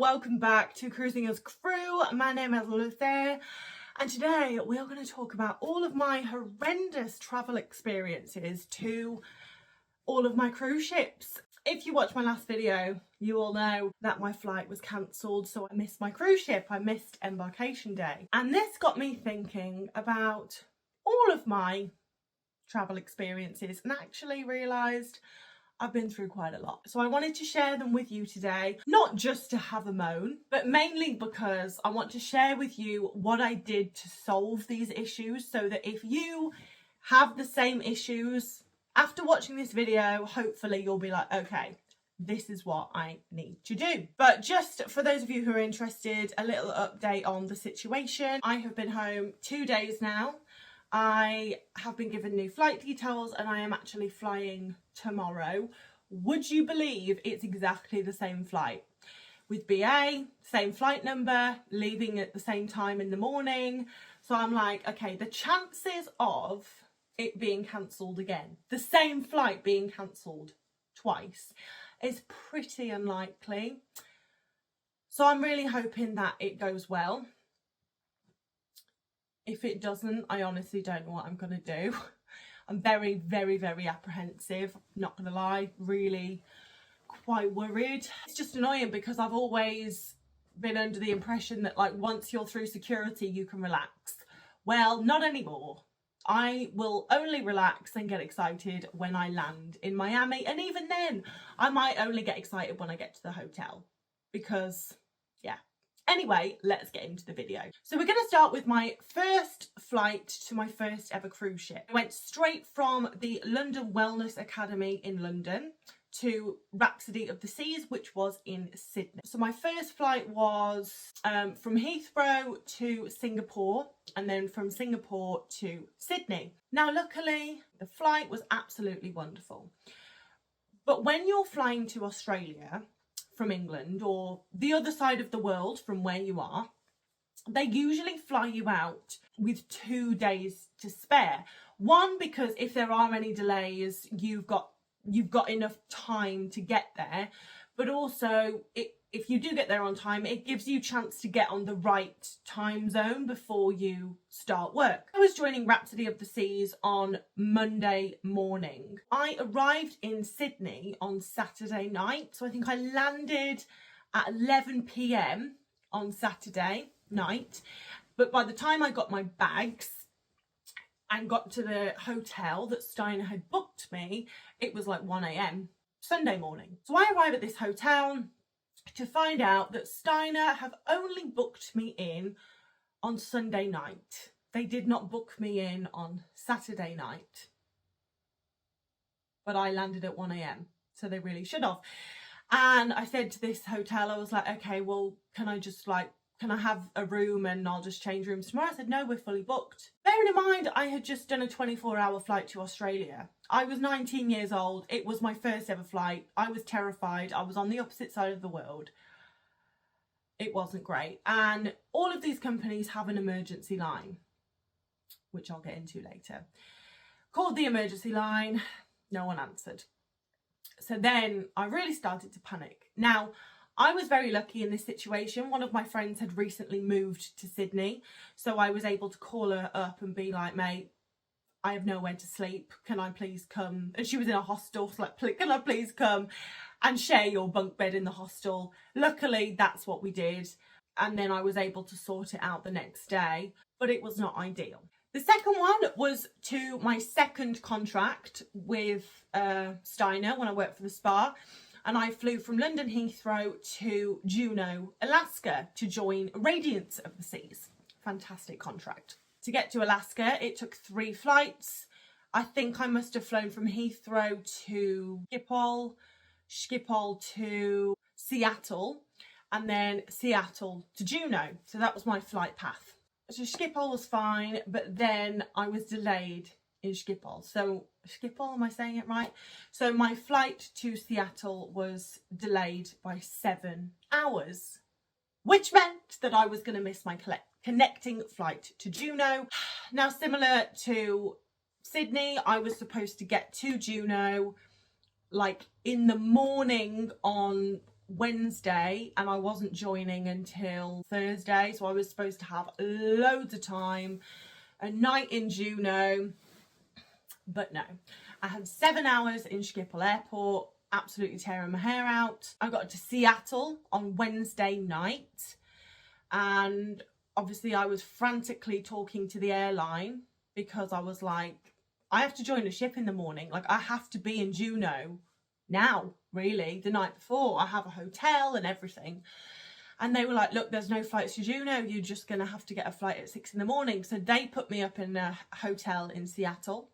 welcome back to Cruising as Crew. My name is Lucy and today we are going to talk about all of my horrendous travel experiences to all of my cruise ships. If you watched my last video, you all know that my flight was cancelled, so I missed my cruise ship. I missed embarkation day. And this got me thinking about all of my travel experiences and actually realised I've been through quite a lot. So I wanted to share them with you today, not just to have a moan, but mainly because I want to share with you what I did to solve these issues so that if you have the same issues, after watching this video, hopefully you'll be like, okay, this is what I need to do. But just for those of you who are interested, a little update on the situation. I have been home 2 days now. I have been given new flight details and I am actually flying tomorrow. Would you believe it's exactly the same flight? With BA, same flight number, leaving at the same time in the morning. So I'm like, okay, the chances of it being cancelled again, the same flight being cancelled twice, is pretty unlikely. So I'm really hoping that it goes well. If it doesn't, I honestly don't know what I'm going to do. I'm very, very, very apprehensive. Not going to lie, really quite worried. It's just annoying because I've always been under the impression that like once you're through security, you can relax. Well, not anymore. I will only relax and get excited when I land in Miami. And even then, I might only get excited when I get to the hotel because, yeah. Anyway, let's get into the video. So we're going to start with my first flight to my first ever cruise ship. I went straight from the London Wellness Academy in London to Rhapsody of the Seas, which was in Sydney. So my first flight was from Heathrow to Singapore and then from Singapore to Sydney. Now, luckily, the flight was absolutely wonderful. But when you're flying to Australia from England or the other side of the world from where you are, they usually fly you out with 2 days to spare. One, because if there are any delays, you've got enough time to get there, but also if you do get there on time, it gives you a chance to get on the right time zone before you start work. I was joining Rhapsody of the Seas on Monday morning. I arrived in Sydney on Saturday night, so I think I landed at 11 p.m. on Saturday night, but by the time I got my bags and got to the hotel that Steiner had booked me, it was like 1 a.m. Sunday morning. So I arrive at this hotel to find out that Steiner have only booked me in on Sunday night. They did not book me in on Saturday night. But I landed at 1 a.m. so they really should have. And I said to this hotel, I was like, okay, well, can I have a room and I'll just change rooms tomorrow? I said, no, we're fully booked. Bearing in mind, I had just done a 24-hour flight to Australia. I was 19 years old. It was my first ever flight. I was terrified. I was on the opposite side of the world. It wasn't great. And all of these companies have an emergency line, which I'll get into later. Called the emergency line. No one answered. So then I really started to panic. Now, I was very lucky in this situation. One of my friends had recently moved to Sydney, so I was able to call her up and be like, mate, I have nowhere to sleep. Can I please come? And she was in a hostel, so like, can I please come and share your bunk bed in the hostel? Luckily, that's what we did. And then I was able to sort it out the next day, but it was not ideal. The second one was to my second contract with Steiner when I worked for the spa. And I flew from London Heathrow to Juneau, Alaska to join Radiance of the Seas. Fantastic contract. To get to Alaska, it took 3 flights. I think I must have flown from Heathrow to Schiphol to Seattle, and then Seattle to Juneau. So that was my flight path. So Schiphol was fine, but then I was delayed in Schiphol. So Schiphol, am I saying it right? So my flight to Seattle was delayed by 7 hours, which meant that I was going to miss my connecting flight to Juneau. Now, similar to Sydney, I was supposed to get to Juneau like in the morning on Wednesday and I wasn't joining until Thursday, so I was supposed to have loads of time, a night in Juneau, but no. I had 7 hours in Schiphol Airport, absolutely tearing my hair out. I got to Seattle on Wednesday night, and obviously I was frantically talking to the airline because I was like, I have to join a ship in the morning. Like, I have to be in Juneau now, really, the night before. I have a hotel and everything. And they were like, look, there's no flights to Juneau. You're just going to have to get a flight at 6 in the morning. So they put me up in a hotel in Seattle.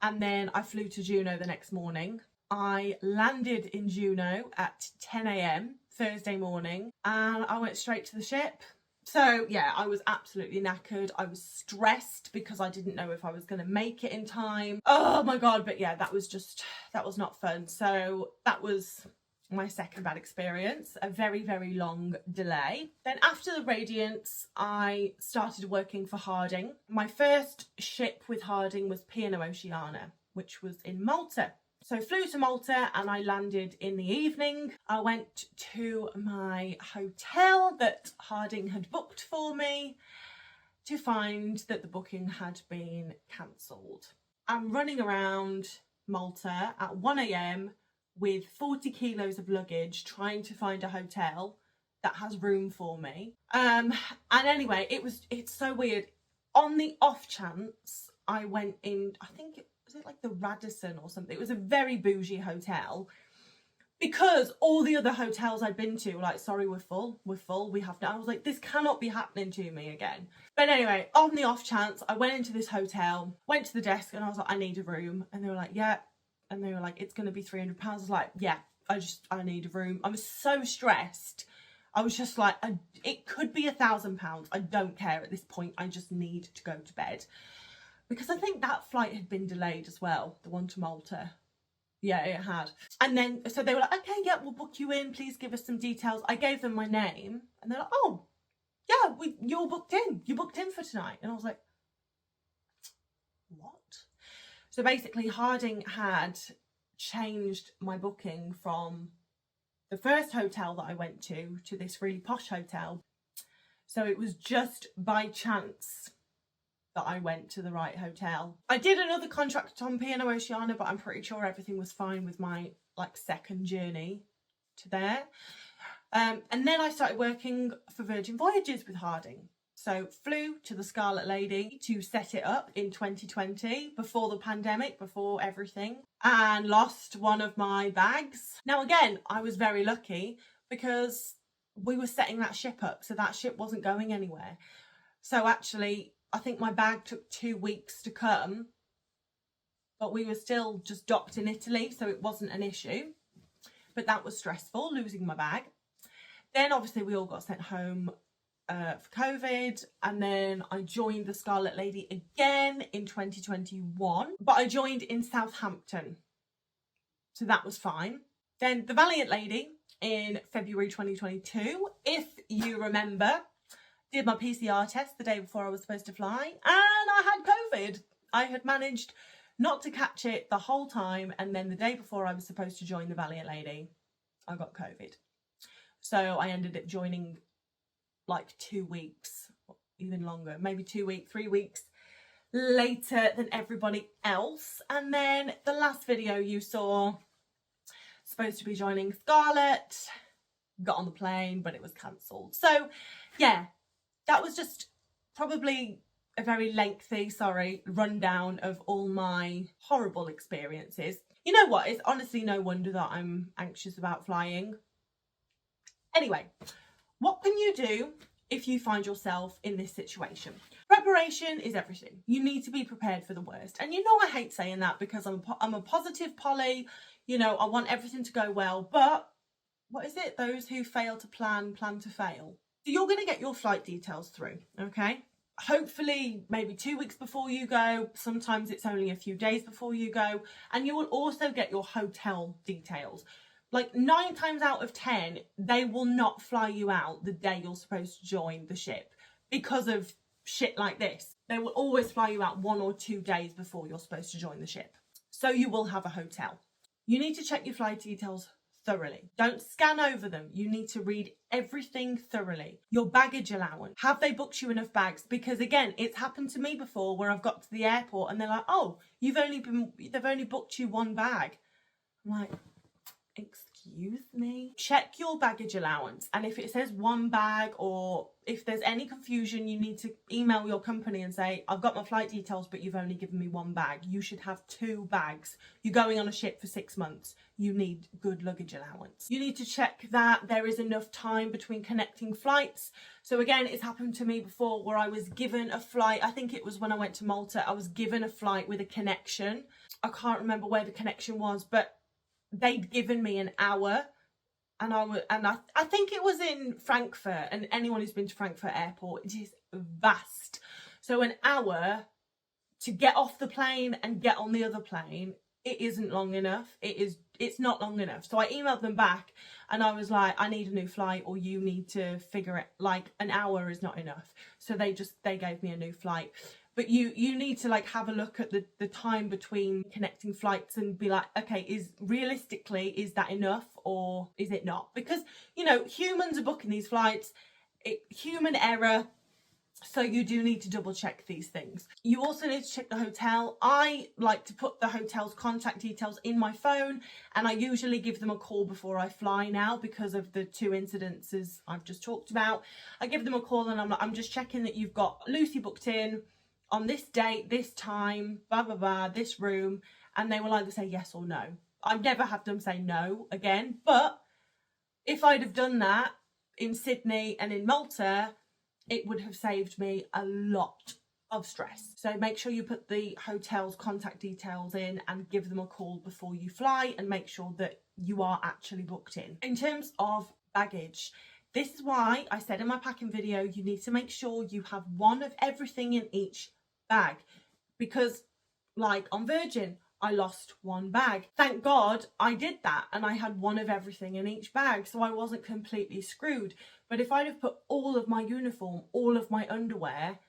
And then I flew to Juneau the next morning. I landed in Juneau at 10 a.m. Thursday morning, and I went straight to the ship. So yeah, I was absolutely knackered. I was stressed because I didn't know if I was going to make it in time. Oh my God. But yeah, that was not fun. So that was my second bad experience, a very, very long delay. Then after the Radiance, I started working for Harding. My first ship with Harding was P&O Oceania, which was in Malta. So I flew to Malta and I landed in the evening. I went to my hotel that Harding had booked for me to find that the booking had been cancelled. I'm running around Malta at 1 a.m. with 40 kilos of luggage trying to find a hotel that has room for me. And anyway, it's so weird. On the off chance, I went in, I think was it like the Radisson or something? It was a very bougie hotel, because all the other hotels I'd been to were like, sorry, we're full, we have to. I was like, this cannot be happening to me again. But anyway, on the off chance, I went into this hotel, went to the desk, and I was like, I need a room. And they were like, yeah. And they were like, it's going to be £300. I was like, yeah, I need a room. I was so stressed. I was just like, it could be £1,000. I don't care at this point. I just need to go to bed. Because I think that flight had been delayed as well, the one to Malta. Yeah, it had. And then, so they were like, okay, yeah, we'll book you in. Please give us some details. I gave them my name. And they're like, oh, yeah, you're booked in. You booked in for tonight. And I was like, what? So basically, Harding had changed my booking from the first hotel that I went to this really posh hotel. So it was just by chance that I went to the right hotel. I did another contract on P&O Oceania, but I'm pretty sure everything was fine with my second journey to there. And then I started working for Virgin Voyages with Harding. So flew to the Scarlet Lady to set it up in 2020, before the pandemic, before everything, and lost one of my bags. Now again, I was very lucky because we were setting that ship up, so that ship wasn't going anywhere. So actually, I think my bag took 2 weeks to come, but we were still just docked in Italy, so it wasn't an issue. But that was stressful, losing my bag. Then obviously we all got sent home for COVID, and then I joined the Scarlet Lady again in 2021, but I joined in Southampton, so that was fine. Then the Valiant Lady in February 2022, if you remember, did my PCR test the day before I was supposed to fly, and I had COVID. I had managed not to catch it the whole time, and then the day before I was supposed to join the Valiant Lady, I got COVID. So I ended up joining like 2 weeks, even longer, maybe 2 weeks, 3 weeks later than everybody else. And then the last video you saw, supposed to be joining Scarlet, got on the plane, but it was cancelled. So yeah, that was just probably a very lengthy, rundown of all my horrible experiences. You know what? It's honestly no wonder that I'm anxious about flying. Anyway, what can you do if you find yourself in this situation? Preparation is everything. You need to be prepared for the worst. And you know I hate saying that because I'm a positive Polly. You know, I want everything to go well. But what is it? Those who fail to plan to fail. So you're going to get your flight details through, okay? Hopefully maybe 2 weeks before you go. Sometimes it's only a few days before you go. And you will also get your hotel details. Like 9 times out of 10, they will not fly you out the day you're supposed to join the ship because of shit like this. They will always fly you out 1 or 2 days before you're supposed to join the ship. So you will have a hotel. You need to check your flight details thoroughly. Don't scan over them. You need to read everything thoroughly. Your baggage allowance. Have they booked you enough bags? Because again, it's happened to me before where I've got to the airport and they're like, oh, they've only booked you one bag. I'm like, excuse me? Check your baggage allowance, and if it says one bag, or if there's any confusion, you need to email your company and say, I've got my flight details but you've only given me one bag. You should have 2 bags. You're going on a ship for 6 months. You need good luggage allowance. You need to check that there is enough time between connecting flights. So again, it's happened to me before where I was given a flight, I think it was when I went to Malta, I was given a flight with a connection. I can't remember where the connection was, but they'd given me an hour, and I think it was in Frankfurt, and anyone who's been to Frankfurt airport, it is vast. So an hour to get off the plane and get on the other plane, it isn't long enough. It's not long enough. So I emailed them back and I was like, I need a new flight, or you need to figure it, like an hour is not enough. So they gave me a new flight. But you need to like have a look at the time between connecting flights and be like, okay, is that enough or is it not? Because, you know, humans are booking these flights, human error. So you do need to double check these things. You also need to check the hotel. I like to put the hotel's contact details in my phone, and I usually give them a call before I fly now because of the 2 incidences I've just talked about. I give them a call and I'm just checking that you've got Lucy booked in on this date, this time, blah, blah, blah, this room, and they will either say yes or no. I've never had them say no again, but if I'd have done that in Sydney and in Malta, it would have saved me a lot of stress. So make sure you put the hotel's contact details in and give them a call before you fly, and make sure that you are actually booked in. In terms of baggage, this is why I said in my packing video, you need to make sure you have one of everything in each bag, because like on Virgin, I lost one bag. Thank God I did that and I had one of everything in each bag, so I wasn't completely screwed. But if I'd have put all of my uniform, all of my underwear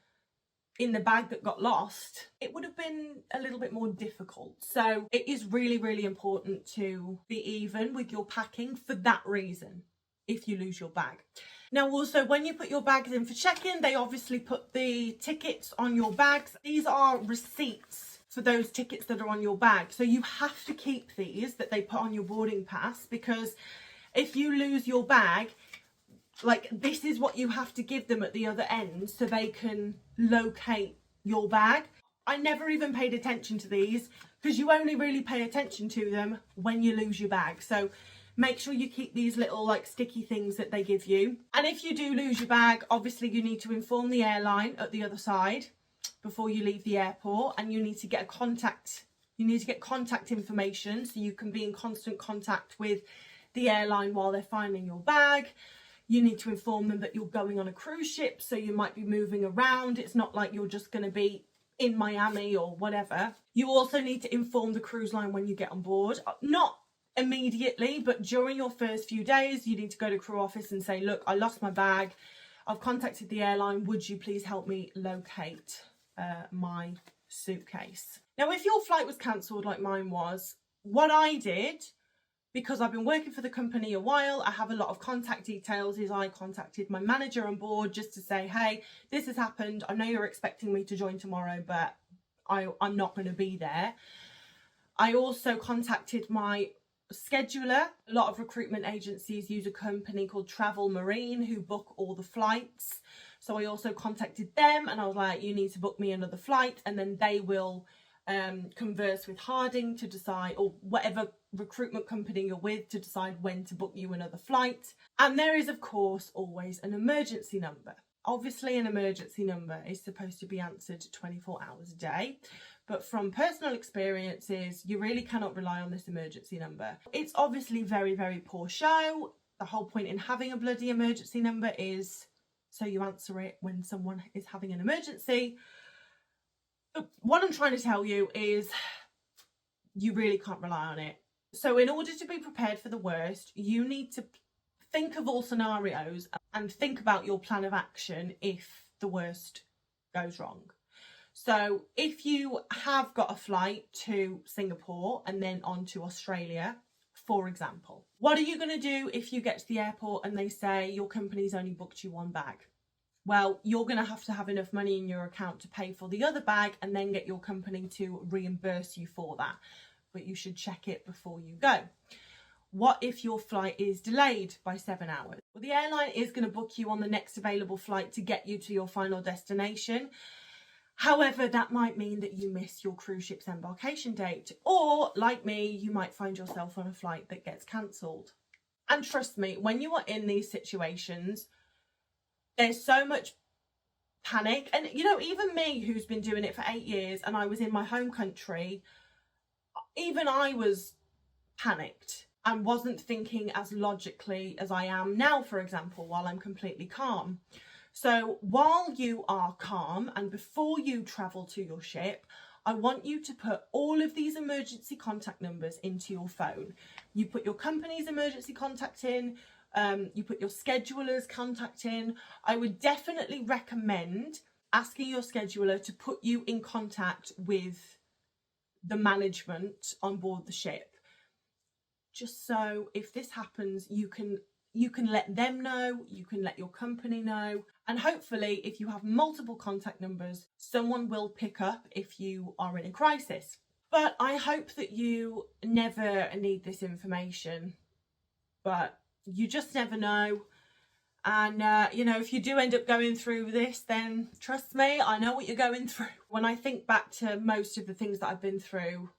in the bag that got lost, it would have been a little bit more difficult. So it is really, really important to be even with your packing for that reason, if you lose your bag. Now also, when you put your bags in for check-in, they obviously put the tickets on your bags. These are receipts for those tickets that are on your bag. So you have to keep these that they put on your boarding pass, because if you lose your bag, like this is what you have to give them at the other end so they can locate your bag. I never even paid attention to these, because you only really pay attention to them when you lose your bag. So make sure you keep these little like sticky things that they give you. And if you do lose your bag, obviously you need to inform the airline at the other side before you leave the airport, and you need to get contact information so you can be in constant contact with the airline while they're finding your bag. You need to inform them that you're going on a cruise ship, so you might be moving around. It's not like you're just going to be in Miami or whatever. You also need to inform the cruise line when you get on board. Not immediately, but during your first few days, you need to go to crew office and say, look, I lost my bag. I've contacted the airline. Would you please help me locate my suitcase? Now, if your flight was cancelled like mine was, what I did, because I've been working for the company a while, I have a lot of contact details, is I contacted my manager on board just to say, hey, this has happened. I know you're expecting me to join tomorrow, but I'm not going to be there. I also contacted my scheduler. A lot of recruitment agencies use a company called Travel Marine who book all the flights. So I also contacted them and I was like, you need to book me another flight, and then they will converse with Harding to decide, or whatever recruitment company you're with, to decide when to book you another flight. And there is of course always an emergency number. Obviously an emergency number is supposed to be answered 24 hours a day, but from personal experiences, you really cannot rely on this emergency number. It's obviously very, very poor show. The whole point in having a bloody emergency number is so you answer it when someone is having an emergency. But what I'm trying to tell you is you really can't rely on it. So in order to be prepared for the worst, you need to think of all scenarios and think about your plan of action if the worst goes wrong. So if you have got a flight to Singapore and then on to Australia, for example. What are you going to do if you get to the airport and they say your company's only booked you one bag? Well, you're going to have enough money in your account to pay for the other bag and then get your company to reimburse you for that. But you should check it before you go. What if your flight is delayed by 7 hours? Well, the airline is going to book you on the next available flight to get you to your final destination. However, that might mean that you miss your cruise ship's embarkation date. Or, like me, you might find yourself on a flight that gets cancelled. And trust me, when you are in these situations, there's so much panic. And, you know, even me, who's been doing it for 8 years, and I was in my home country, even I was panicked and wasn't thinking as logically as I am now, for example, while I'm completely calm. So while you are calm and before you travel to your ship, I want you to put all of these emergency contact numbers into your phone. You put your company's emergency contact in, you put your scheduler's contact in. I would definitely recommend asking your scheduler to put you in contact with the management on board the ship. Just so if this happens, you can let them know, you can let your company know, and hopefully if you have multiple contact numbers, someone will pick up if you are in a crisis. But I hope that you never need this information, but you just never know. And, you know, if you do end up going through this, then trust me, I know what you're going through. When I think back to most of the things that I've been through,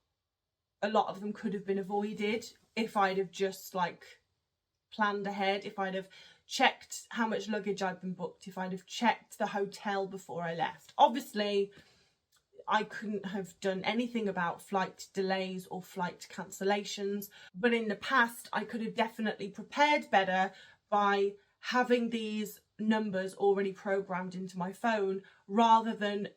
a lot of them could have been avoided if I'd have just planned ahead, if I'd have checked how much luggage I'd been booked, if I'd have checked the hotel before I left. Obviously, I couldn't have done anything about flight delays or flight cancellations, but in the past, I could have definitely prepared better by having these numbers already programmed into my phone, rather than,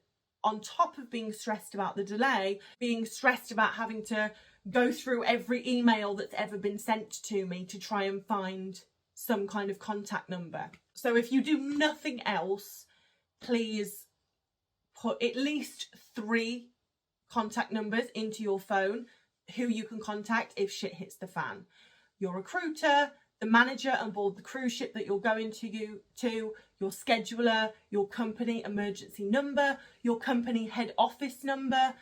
on top of being stressed about the delay, being stressed about having to go through every email that's ever been sent to me to try and find some kind of contact number. So if you do nothing else, please put at least 3 contact numbers into your phone who you can contact if shit hits the fan. Your recruiter, the manager on board the cruise ship that you're going to, your scheduler, your company emergency number, your company head office number,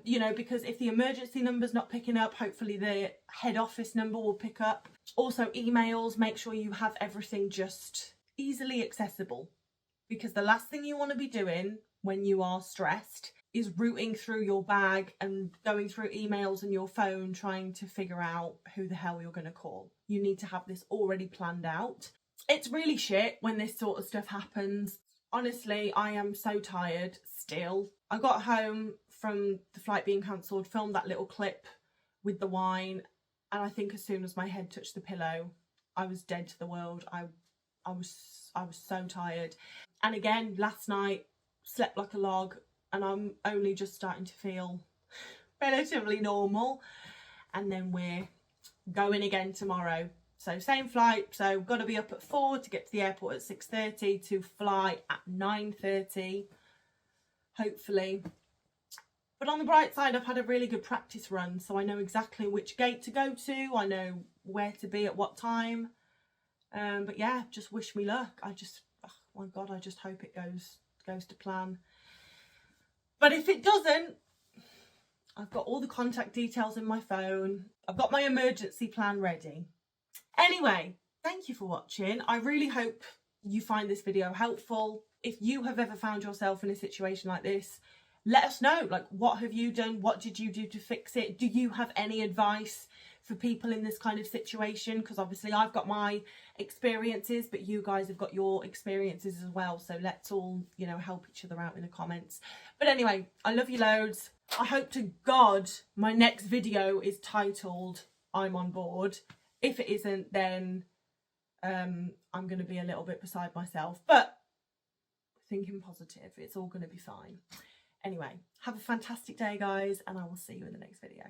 you know, because if the emergency number's not picking up, hopefully the head office number will pick up. Also emails, make sure you have everything just easily accessible, because the last thing you want to be doing when you are stressed is rooting through your bag and going through emails and your phone trying to figure out who the hell you're going to call. You need to have this already planned out. It's really shit when this sort of stuff happens. Honestly, I am so tired still. I got home from the flight being cancelled, filmed that little clip with the wine, and I think as soon as my head touched the pillow, I was dead to the world. I was so tired. And again, last night, slept like a log, and I'm only just starting to feel relatively normal. And then we're going again tomorrow. So same flight, so got to be up at 4 to get to the airport at 6:30 to fly at 9:30, hopefully. But on the bright side, I've had a really good practice run, so I know exactly which gate to go to. I know where to be at what time. But yeah, just wish me luck. Oh my God, I just hope it goes to plan. But if it doesn't, I've got all the contact details in my phone. I've got my emergency plan ready. Anyway, thank you for watching. I really hope you find this video helpful. If you have ever found yourself in a situation like this, let us know. Like, what have you done? What did you do to fix it? Do you have any advice for people in this kind of situation? Because obviously I've got my experiences, but you guys have got your experiences as well. So let's all, you know, help each other out in the comments. But anyway, I love you loads. I hope to God my next video is titled I'm on board. If it isn't, then I'm going to be a little bit beside myself. But thinking positive, it's all going to be fine. Anyway, have a fantastic day, guys, and I will see you in the next video.